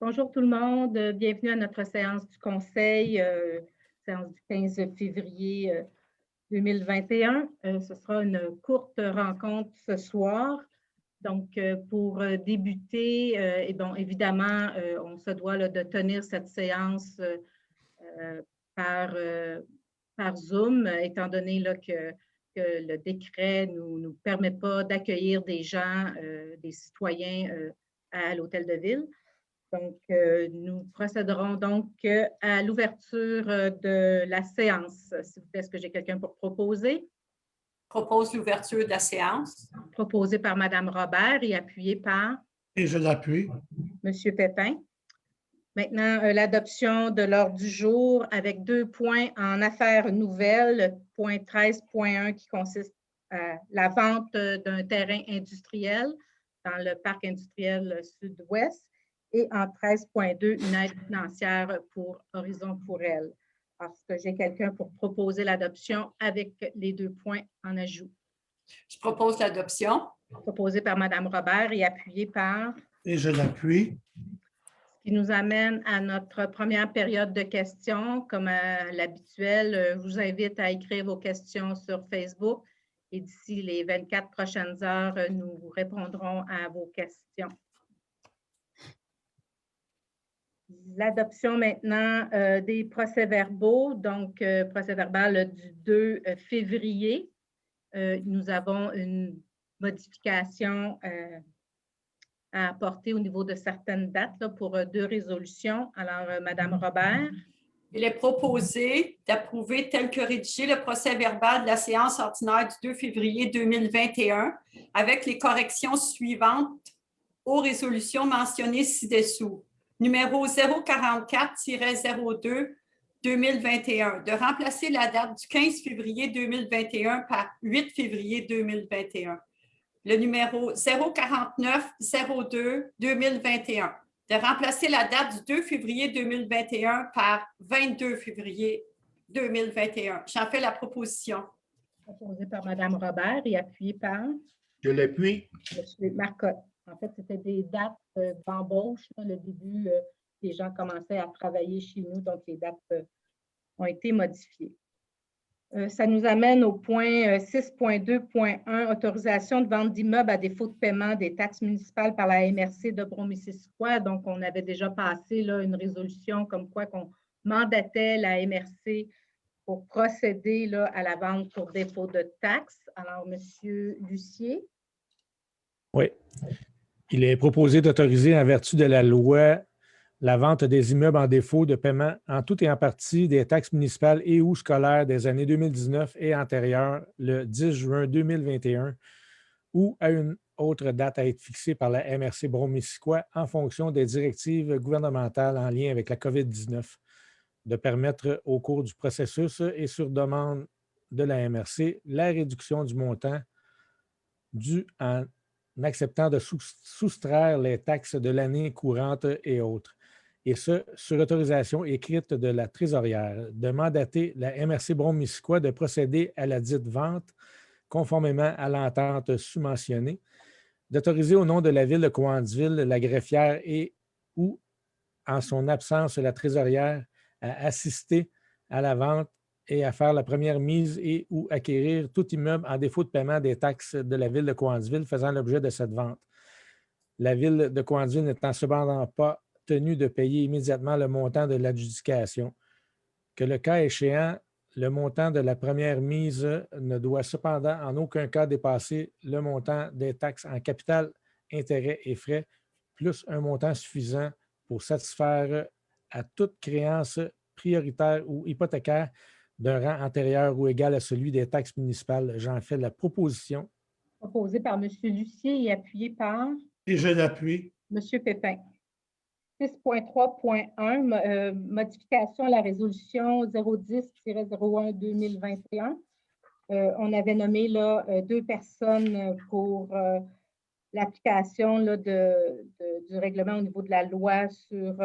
Bonjour tout le monde, bienvenue à notre séance du Conseil, séance du 15 février 2021. Ce sera une courte rencontre ce soir. Donc, pour débuter, et bon, évidemment, on se doit là, de tenir cette séance par, par Zoom, étant donné là, que le décret ne nous permet pas d'accueillir des gens, des citoyens à l'Hôtel de Ville. Donc, nous procéderons donc à l'ouverture de la séance. S'il vous plaît, est-ce que j'ai quelqu'un pour proposer? Propose l'ouverture de la séance. Proposé par Mme Robert et appuyé par? Et je l'appuie. M. Pépin. Maintenant, l'adoption de l'ordre du jour avec 2 points en affaires nouvelles, point 13.1 qui consiste à la vente d'un terrain industriel dans le parc industriel sud-ouest et en 13.2, une aide financière pour Horizon pour elle. Est-ce que j'ai quelqu'un pour proposer l'adoption avec les 2 points en ajout? Je propose l'adoption. Proposé par Mme Robert et appuyé par? Et je l'appuie. Ce qui nous amène à notre première période de questions. Comme à l'habituel, je vous invite à écrire vos questions sur Facebook et d'ici les 24 prochaines heures, nous répondrons à vos questions. L'adoption maintenant des procès-verbaux, donc procès-verbal du 2 février. Nous avons une modification à apporter au niveau de certaines dates là, pour 2 résolutions. Alors, Mme Robert. Il est proposé d'approuver tel que rédigé le procès-verbal de la séance ordinaire du 2 février 2021 avec les corrections suivantes aux résolutions mentionnées ci-dessous. Numéro 044-02-2021, de remplacer la date du 15 février 2021 par 8 février 2021. Le numéro 049-02-2021, de remplacer la date du 2 février 2021 par 22 février 2021. J'en fais la proposition. Proposée par Mme Robert et appuyée par? Je l'appuie. M. Marcotte. En fait, c'était des dates d'embauche. Le début, les gens commençaient à travailler chez nous, donc les dates ont été modifiées. Ça nous amène au point 6.2.1, autorisation de vente d'immeubles à défaut de paiement des taxes municipales par la MRC de Bromissisquoi. Donc, on avait déjà passé là, une résolution comme quoi qu'on mandatait la MRC pour procéder là, à la vente pour défaut de taxes. Alors, M. Lucier. Oui. Il est proposé d'autoriser en vertu de la loi la vente des immeubles en défaut de paiement en tout et en partie des taxes municipales et ou scolaires des années 2019 et antérieures, le 10 juin 2021, ou à une autre date à être fixée par la MRC Bromissisquoi en fonction des directives gouvernementales en lien avec la COVID-19, de permettre au cours du processus et sur demande de la MRC la réduction du montant dû en acceptant de soustraire les taxes de l'année courante et autres, et ce, sur autorisation écrite de la trésorière, de mandater la MRC Bromissisquoi de procéder à la dite vente conformément à l'entente sous-mentionnée, d'autoriser au nom de la Ville de Cowansville la greffière et ou, en son absence, la trésorière à assister à la vente et à faire la première mise et ou acquérir tout immeuble en défaut de paiement des taxes de la Ville de Cowansville faisant l'objet de cette vente. La Ville de Cowansville n'étant cependant pas tenue de payer immédiatement le montant de l'adjudication. Que le cas échéant, le montant de la première mise ne doit cependant en aucun cas dépasser le montant des taxes en capital, intérêts et frais, plus un montant suffisant pour satisfaire à toute créance prioritaire ou hypothécaire d'un rang antérieur ou égal à celui des taxes municipales. J'en fais la proposition. Proposé par M. Lucier et appuyé par? Et je l'appuie. M. Pépin. 6.3.1, modification à la résolution 010-01-2021. On avait nommé là, 2 personnes pour l'application du règlement au niveau de la loi sur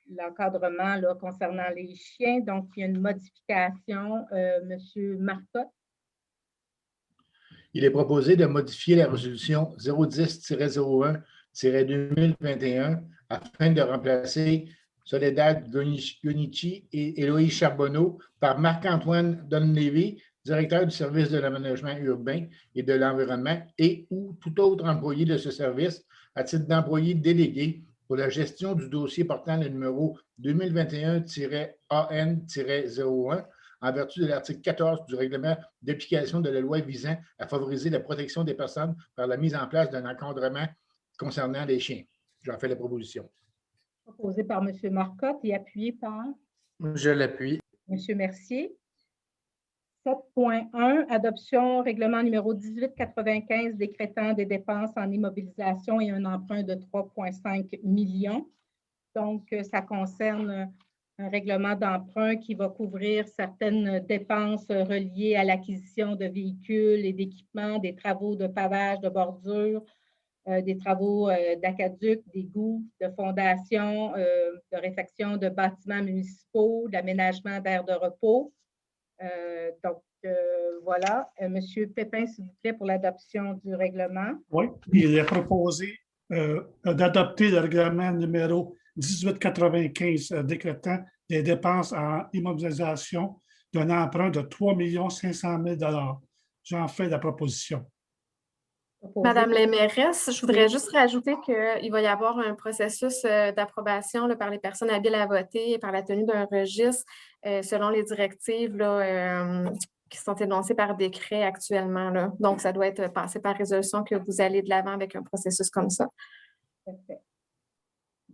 l'encadrement concernant les chiens. Donc, il y a une modification. M. Marcotte. Il est proposé de modifier la résolution 010-01 2021 afin de remplacer Soledad Gonichi et Héloïse Charbonneau par Marc-Antoine Donlevy, directeur du service de l'aménagement urbain et de l'environnement et ou tout autre employé de ce service à titre d'employé délégué pour la gestion du dossier portant le numéro 2021-AN-01 en vertu de l'article 14 du règlement d'application de la loi visant à favoriser la protection des personnes par la mise en place d'un encadrement concernant les chiens. J'en fais la proposition. Proposé par M. Marcotte et appuyé par Je l'appuie. M. Mercier. 7.1, adoption règlement numéro 1895 décrétant des dépenses en immobilisation et un emprunt de 3,5 millions. Donc, ça concerne un règlement d'emprunt qui va couvrir certaines dépenses reliées à l'acquisition de véhicules et d'équipements, des travaux de pavage, de bordure, des travaux d'aqueduc, d'égouts, de fondation, de réfection de bâtiments municipaux, d'aménagement d'aires de repos. Voilà. Monsieur Pépin, s'il vous plaît, pour l'adoption du règlement. Oui, il est proposé d'adopter le règlement numéro 1895 décrétant des dépenses en immobilisation d'un emprunt de 3 500 000 $. J'en fais la proposition. Madame la mairesse, je voudrais juste rajouter qu'il va y avoir un processus d'approbation par les personnes habiles à voter et par la tenue d'un registre selon les directives qui sont énoncées par décret actuellement. Là. Donc, ça doit être passé par résolution que vous allez de l'avant avec un processus comme ça. Parfait.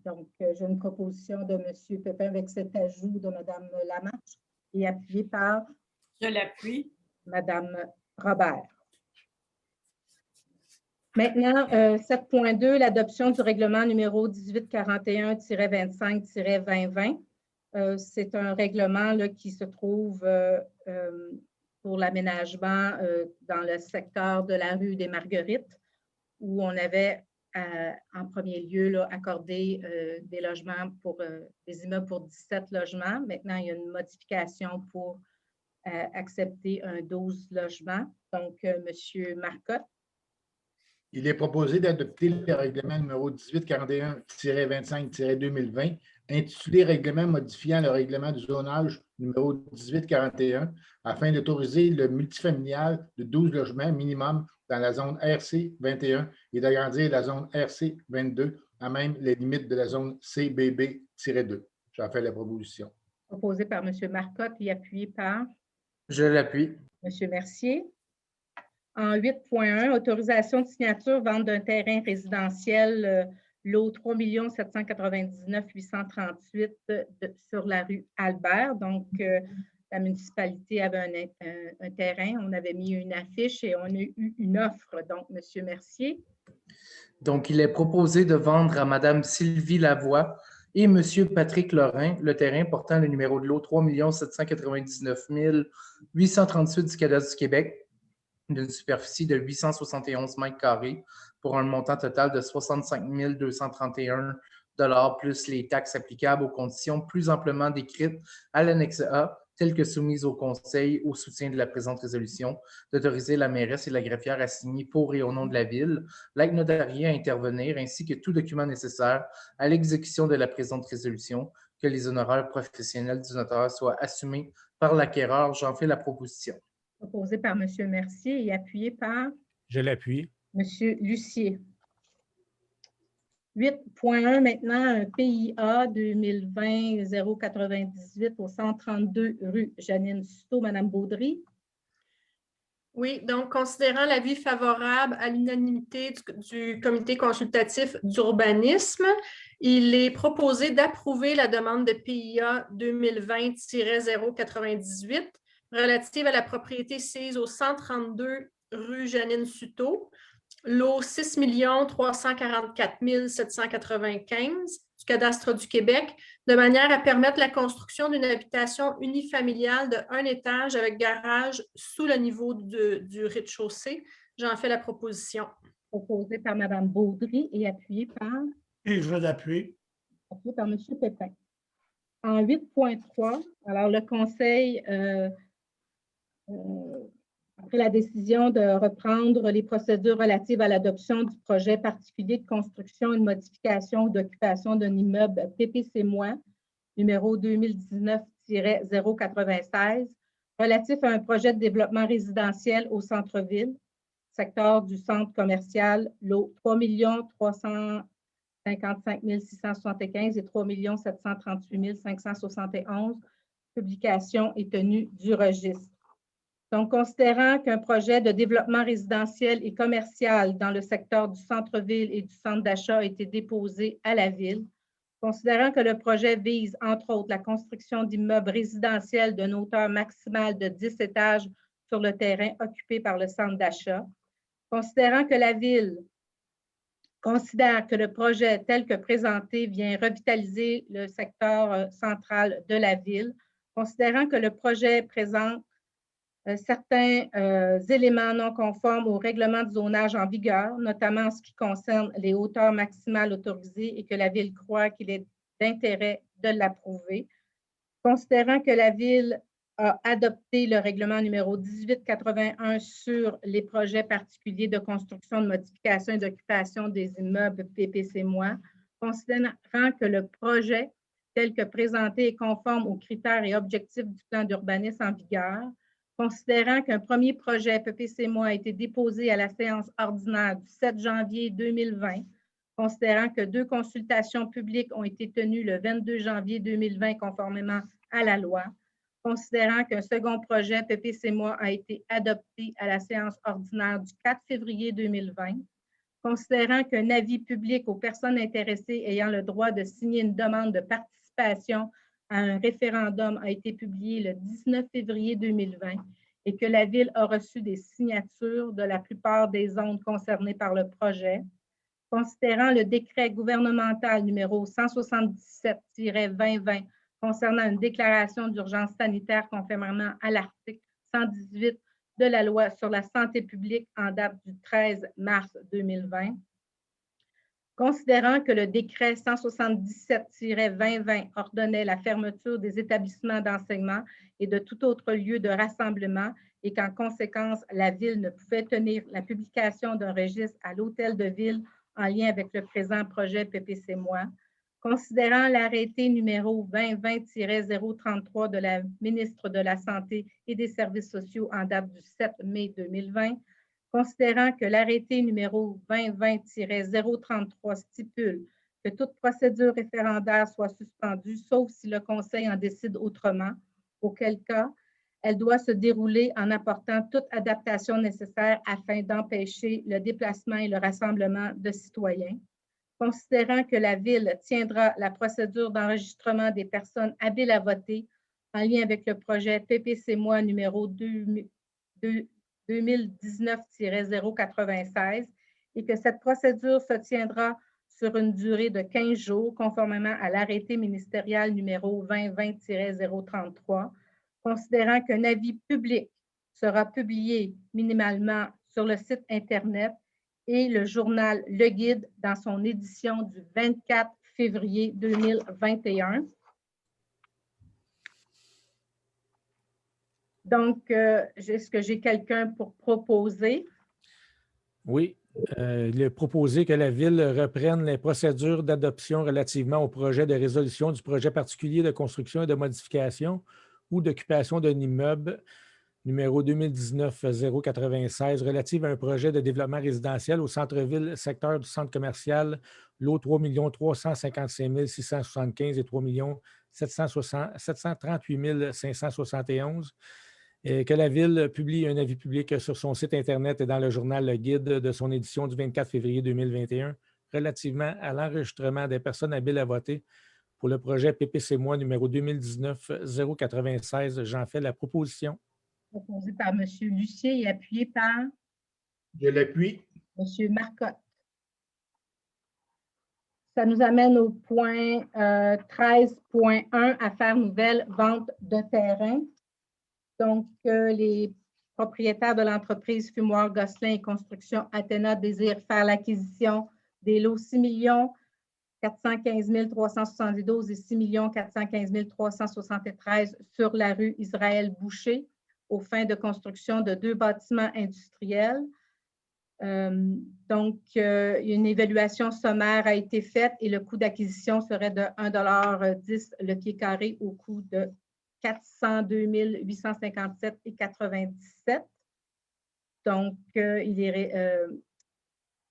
Donc, j'ai une proposition de M. Pépin avec cet ajout de Mme Lamarche et appuyé par Je l'appuie. Mme Robert. Maintenant, 7.2, l'adoption du règlement numéro 1841-25-2020. C'est un règlement là, qui se trouve pour l'aménagement dans le secteur de la rue des Marguerites, où on avait en premier lieu là, accordé des logements pour des immeubles pour 17 logements. Maintenant, il y a une modification pour accepter un 12 logements. Donc, M. Marcotte. Il est proposé d'adopter le règlement numéro 1841-25-2020, intitulé Règlement modifiant le règlement du zonage numéro 1841, afin d'autoriser le multifamilial de 12 logements minimum dans la zone RC 21 et d'agrandir la zone RC 22 à même les limites de la zone CBB-2. J'en fais la proposition. Proposé par M. Marcotte et appuyé par Je l'appuie. M. Mercier. En 8.1, autorisation de signature, vente d'un terrain résidentiel, lot 3 799 838 sur la rue Albert. Donc, la municipalité avait un terrain, on avait mis une affiche et on a eu une offre. Donc, M. Mercier. Donc, il est proposé de vendre à Mme Sylvie Lavoie et M. Patrick Lorrain le terrain portant le numéro de lot 3 799 838 du cadastre du Québec, d'une superficie de 871 mètres carrés pour un montant total de 65 231 $ plus les taxes applicables aux conditions plus amplement décrites à l'annexe A, telles que soumises au Conseil au soutien de la présente résolution, d'autoriser la mairesse et la greffière à signer pour et au nom de la Ville, l'acte notarié à intervenir, ainsi que tout document nécessaire à l'exécution de la présente résolution, que les honoraires professionnels du notaire soient assumés par l'acquéreur. J'en fais la proposition. Proposé par M. Mercier et appuyé par Je l'appuie. M. Lucier. 8.1 maintenant, un PIA 2020-098 au 132 rue Janine Suto. Mme Baudry. Oui, donc considérant l'avis favorable à l'unanimité du comité consultatif d'urbanisme, il est proposé d'approuver la demande de PIA 2020-098 relative à la propriété sise au 132 rue Janine Suto, lot 6 344 795 du cadastre du Québec, de manière à permettre la construction d'une habitation unifamiliale de 1 étage avec garage sous le niveau du rez-de-chaussée. J'en fais la proposition. Proposé par Mme Baudry et appuyé par? Et je l'appuie. Appuyé par M. Pépin. En 8.3, alors le Conseil Après la décision de reprendre les procédures relatives à l'adoption du projet particulier de construction et de modification ou d'occupation d'un immeuble PPC-moi, numéro 2019-096, relatif à un projet de développement résidentiel au centre-ville, secteur du centre commercial, lot 3 355 675 et 3 738 571, publication et tenue du registre. Donc, considérant qu'un projet de développement résidentiel et commercial dans le secteur du centre-ville et du centre d'achat a été déposé à la Ville, considérant que le projet vise, entre autres, la construction d'immeubles résidentiels d'une hauteur maximale de 10 étages sur le terrain occupé par le centre d'achat, considérant que la Ville considère que le projet tel que présenté vient revitaliser le secteur central de la Ville, considérant que le projet présente certains éléments non conformes au règlement de zonage en vigueur, notamment en ce qui concerne les hauteurs maximales autorisées et que la Ville croit qu'il est d'intérêt de l'approuver. Considérant que la Ville a adopté le règlement numéro 1881 sur les projets particuliers de construction, de modification et d'occupation des immeubles PPC-moi, considérant que le projet tel que présenté est conforme aux critères et objectifs du plan d'urbanisme en vigueur, considérant qu'un premier projet PPC-moi a été déposé à la séance ordinaire du 7 janvier 2020, considérant que 2 consultations publiques ont été tenues le 22 janvier 2020 conformément à la loi, considérant qu'un second projet PPC-moi a été adopté à la séance ordinaire du 4 février 2020, considérant qu'un avis public aux personnes intéressées ayant le droit de signer une demande de participation à un référendum a été publié le 19 février 2020 et que la Ville a reçu des signatures de la plupart des zones concernées par le projet, considérant le décret gouvernemental numéro 177-2020 concernant une déclaration d'urgence sanitaire conformément à l'article 118 de la loi sur la santé publique en date du 13 mars 2020, considérant que le décret 177-2020 ordonnait la fermeture des établissements d'enseignement et de tout autre lieu de rassemblement et qu'en conséquence, la Ville ne pouvait tenir la publication d'un registre à l'hôtel de Ville en lien avec le présent projet PPC-moi, considérant l'arrêté numéro 2020-033 de la ministre de la Santé et des Services sociaux en date du 7 mai 2020, considérant que l'arrêté numéro 2020-033 stipule que toute procédure référendaire soit suspendue, sauf si le Conseil en décide autrement, auquel cas, elle doit se dérouler en apportant toute adaptation nécessaire afin d'empêcher le déplacement et le rassemblement de citoyens. Considérant que la Ville tiendra la procédure d'enregistrement des personnes habiles à voter en lien avec le projet PPC-moi numéro 2019-096 et que cette procédure se tiendra sur une durée de 15 jours conformément à l'arrêté ministériel numéro 2020-033, considérant qu'un avis public sera publié minimalement sur le site Internet et le journal Le Guide dans son édition du 24 février 2021. Donc, est-ce que j'ai quelqu'un pour proposer? Oui, il est proposé que la Ville reprenne les procédures d'adoption relativement au projet de résolution du projet particulier de construction et de modification ou d'occupation d'un immeuble numéro 2019-096 relative à un projet de développement résidentiel au centre-ville, secteur du centre commercial, lot 3 355 675 et 3 738 571. Et que la Ville publie un avis public sur son site Internet et dans le journal Le Guide de son édition du 24 février 2021 relativement à l'enregistrement des personnes habiles à voter pour le projet PPC-moi numéro 2019-096. J'en fais la proposition. Proposé par M. Lucier et appuyé par Je l'appuie. M. Marcotte. Ça nous amène au point 13.1, affaires nouvelles, vente de terrain. Donc, les propriétaires de l'entreprise Fumoir Gosselin et Construction Athéna désirent faire l'acquisition des lots 6 415 372 et 6 415 373 sur la rue Israël Boucher, aux fins de construction de 2 bâtiments industriels. Donc, une évaluation sommaire a été faite et le coût d'acquisition serait de 1,10 $ le pied carré au coût de 402 857,97 $. Donc,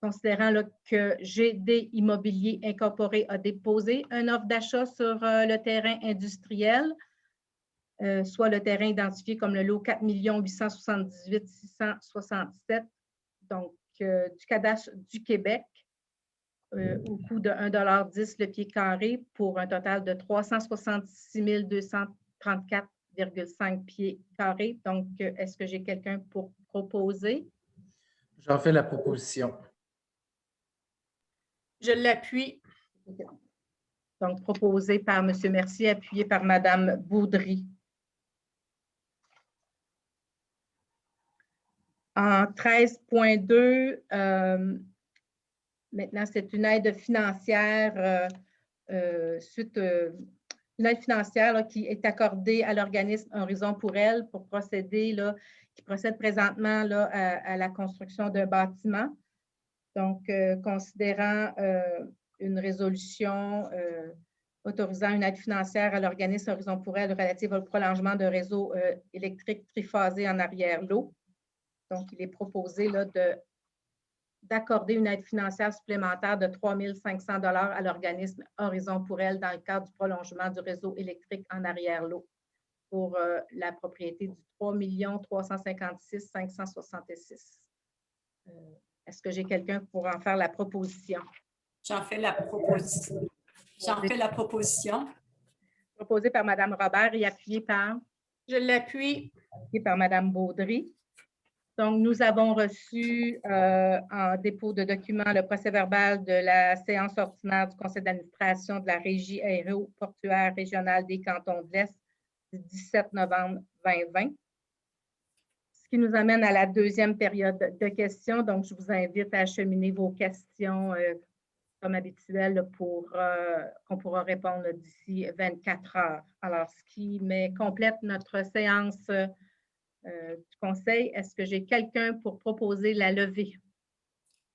considérant là, que GD Immobilier Incorporé a déposé une offre d'achat sur le terrain industriel, soit le terrain identifié comme le lot 4 878 667, donc du cadastre du Québec, au coût de 1,10 $ le pied carré pour un total de 366 234,5 pieds carrés. Donc, est-ce que j'ai quelqu'un pour proposer? J'en fais la proposition. Je l'appuie. Donc, proposé par M. Mercier, appuyé par Mme Baudry. En 13.2, maintenant, c'est une aide financière une aide financière là, qui est accordée à l'organisme Horizon pour elle pour procéder, là, qui procède présentement là, à la construction d'un bâtiment. Donc, considérant une résolution autorisant une aide financière à l'organisme Horizon pour elle relative au prolongement d'un réseau électrique triphasé en arrière-lot. Donc, il est proposé là, d'accorder une aide financière supplémentaire de 3 500 $ à l'organisme Horizon pour elle dans le cadre du prolongement du réseau électrique en arrière-lot pour la propriété du 3 356 566. Est-ce que j'ai quelqu'un pour en faire la proposition? J'en fais la proposition. J'en fais la proposition. Proposé par Mme Robert et appuyé par? Je l'appuie. Appuyé par Mme Baudry. Donc, nous avons reçu en dépôt de documents le procès-verbal de la séance ordinaire du conseil d'administration de la Régie aéroportuaire régionale des cantons de l'Est du 17 novembre 2020. Ce qui nous amène à la deuxième période de questions. Donc, je vous invite à acheminer vos questions comme habituel pour qu'on pourra répondre d'ici 24 heures. Alors, ce qui complète notre séance du conseil. Est-ce que j'ai quelqu'un pour proposer la levée?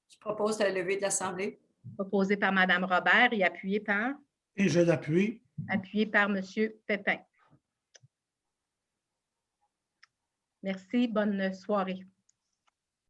Je propose la levée de l'Assemblée. Proposé par Mme Robert et appuyé par? Et je l'appuie. Appuyé par M. Pépin. Merci. Bonne soirée.